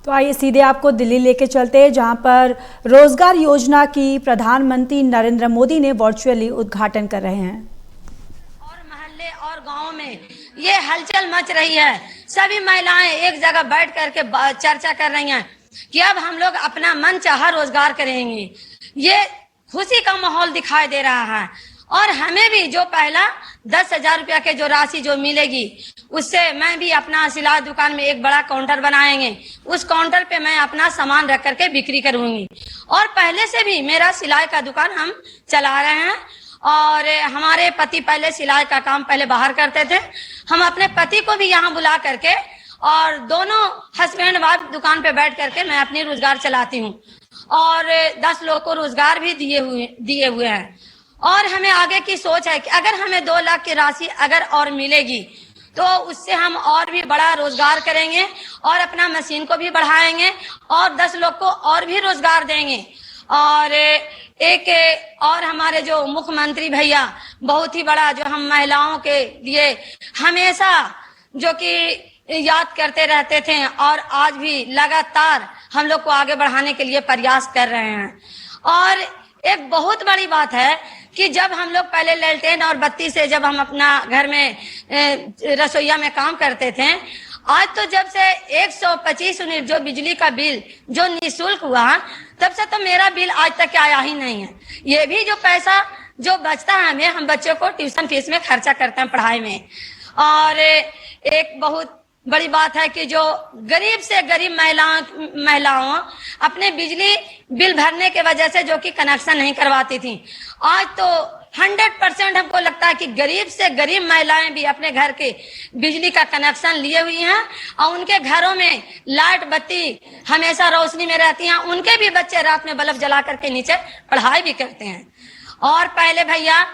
तो आइए सीधे आपको दिल्ली लेके चलते हैं, जहां पर रोजगार योजना की प्रधानमंत्री नरेंद्र मोदी ने वर्चुअली उद्घाटन कर रहे हैं। और मोहल्ले और गांव में ये हलचल मच रही है। सभी महिलाएं एक जगह बैठ करके चर्चा कर रही हैं कि अब हम लोग अपना मन चाहा रोजगार करेंगे। ये खुशी का माहौल दिखाई दे रहा है। और हमें भी जो पहला 10,000 रुपया के जो राशि जो मिलेगी, उससे मैं भी अपना सिलाई दुकान में एक बड़ा काउंटर बनाएंगे। उस काउंटर पे मैं अपना सामान रख करके बिक्री करूंगी। और पहले से भी मेरा सिलाई का दुकान हम चला रहे हैं। और हमारे पति पहले सिलाई का काम पहले बाहर करते थे। हम अपने पति को भी यहाँ बुला करके और दोनों हस्बैंड वाइफ दुकान पे बैठ करके मैं अपनी रोजगार चलाती हूँ। और 10 लोगों को रोजगार भी दिए हुए हैं। और हमें आगे की सोच है कि अगर हमें 2 लाख की राशि अगर और मिलेगी तो उससे हम और भी बड़ा रोजगार करेंगे और अपना मशीन को भी बढ़ाएंगे और 10 लोग को और भी रोजगार देंगे। और एक और हमारे जो मुख्यमंत्री भैया बहुत ही बड़ा जो हम महिलाओं के लिए हमेशा जो कि याद करते रहते थे और आज भी लगातार हम लोग को आगे बढ़ाने के लिए प्रयास कर रहे हैं। और एक बहुत बड़ी बात है कि जब हम लोग पहले लैलटेन और बत्ती से जब हम अपना घर में रसोईया में काम करते थे, आज तो जब से 125 यूनिट जो बिजली का बिल जो निःशुल्क हुआ, तब से तो मेरा बिल आज तक आया ही नहीं है। ये भी जो पैसा जो बचता है हमें, हम बच्चों को ट्यूशन फीस में खर्चा करते हैं पढ़ाई में। और एक बहुत बड़ी बात है कि जो गरीब से गरीब महिलाओं अपने बिजली बिल भरने के वजह से जो कि कनेक्शन नहीं करवाती थी, आज तो 100% हमको लगता है कि गरीब से गरीब महिलाएं भी अपने घर के बिजली का कनेक्शन लिए हुई हैं और उनके घरों में लाइट बत्ती हमेशा रोशनी में रहती हैं। उनके भी बच्चे रात में बल्ब जला करके नीचे पढ़ाई भी करते हैं। और पहले भैया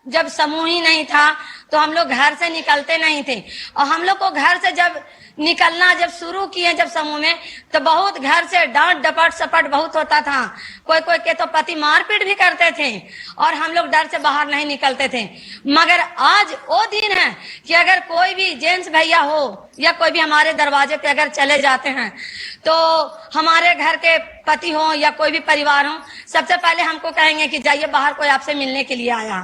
जब समूह ही नहीं था तो हम लोग घर से निकलते नहीं थे। और हम लोग को घर से जब निकलना जब शुरू किए जब समूह में, तो बहुत घर से डांट डपट सपट बहुत होता था। कोई कोई के तो पति मारपीट भी करते थे और हम लोग डर से बाहर नहीं निकलते थे। मगर आज वो दिन है कि अगर कोई भी जेंट्स भैया हो या कोई भी हमारे दरवाजे पे अगर चले जाते हैं तो हमारे घर के पति हो या कोई भी परिवार हो, सबसे पहले हमको कहेंगे कि जाइए बाहर, कोई आपसे मिलने के लिए आया।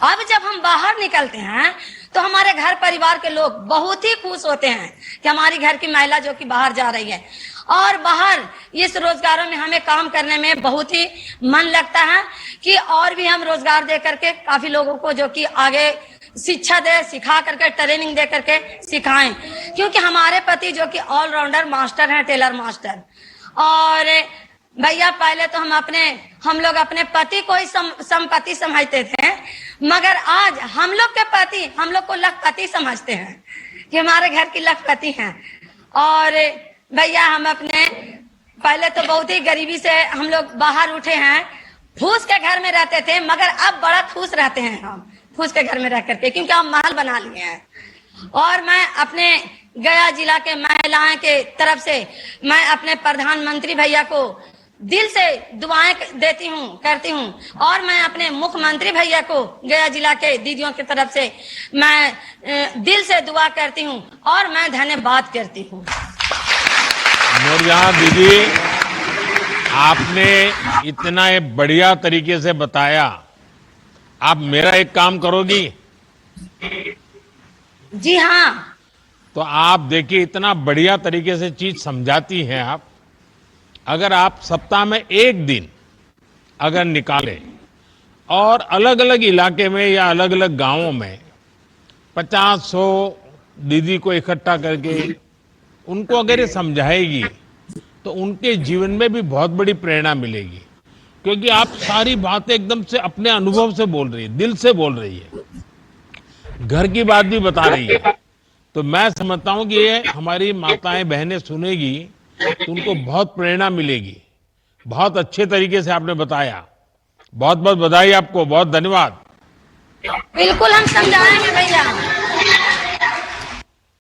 अब जब हम बाहर निकलते हैं तो हमारे घर परिवार के लोग बहुत ही खुश होते हैं कि हमारी घर की महिला जो कि बाहर जा रही है। और बाहर इस रोजगारों में हमें काम करने में बहुत ही मन लगता है कि और भी हम रोजगार दे करके काफी लोगों को जो कि आगे शिक्षा दे, सिखा करके ट्रेनिंग दे करके सिखाएं। क्योंकि हमारे पति जो कि ऑलराउंडर मास्टर हैं, टेलर मास्टर। और भैया पहले तो हम लोग अपने पति को ही संपत्ति समझते थे, मगर आज हम लोग के पति हम लोग को लखपति समझते हैं कि हमारे घर की लखपति हैं। और भैया हम अपने पहले तो बहुत ही गरीबी से हम लोग बाहर उठे हैं, फूस के घर में रहते थे, मगर अब बड़ा खुश रहते हैं हम फूस के घर में रह करके, क्योंकि हम महल बना लिए हैं। और मैं अपने गया जिला के महिलाएं के तरफ से मैं अपने प्रधानमंत्री भैया को दिल से दुआएं देती हूँ, करती हूँ। और मैं अपने मुख्यमंत्री भैया को गया जिला के दीदियों की तरफ से मैं दिल से दुआ करती हूँ और मैं धन्यवाद करती हूँ। नूरजहां दीदी, आपने इतना बढ़िया तरीके से बताया। आप मेरा एक काम करोगी? जी हाँ। तो आप देखिए, इतना बढ़िया तरीके से चीज समझाती हैं आप। अगर आप सप्ताह में एक दिन अगर निकालें और अलग अलग इलाके में या अलग अलग गांवों में 50-100 दीदी को इकट्ठा करके उनको अगर ये समझाएगी तो उनके जीवन में भी बहुत बड़ी प्रेरणा मिलेगी। क्योंकि आप सारी बातें एकदम से अपने अनुभव से बोल रही है, दिल से बोल रही है, घर की बात भी बता रही है। तो मैं समझता हूं कि ये हमारी माताएं बहनें सुनेगी तो उनको बहुत प्रेरणा मिलेगी। बहुत अच्छे तरीके से आपने बताया। बहुत बहुत बधाई आपको, बहुत धन्यवाद। बिल्कुल हम समझाएंगे भैया।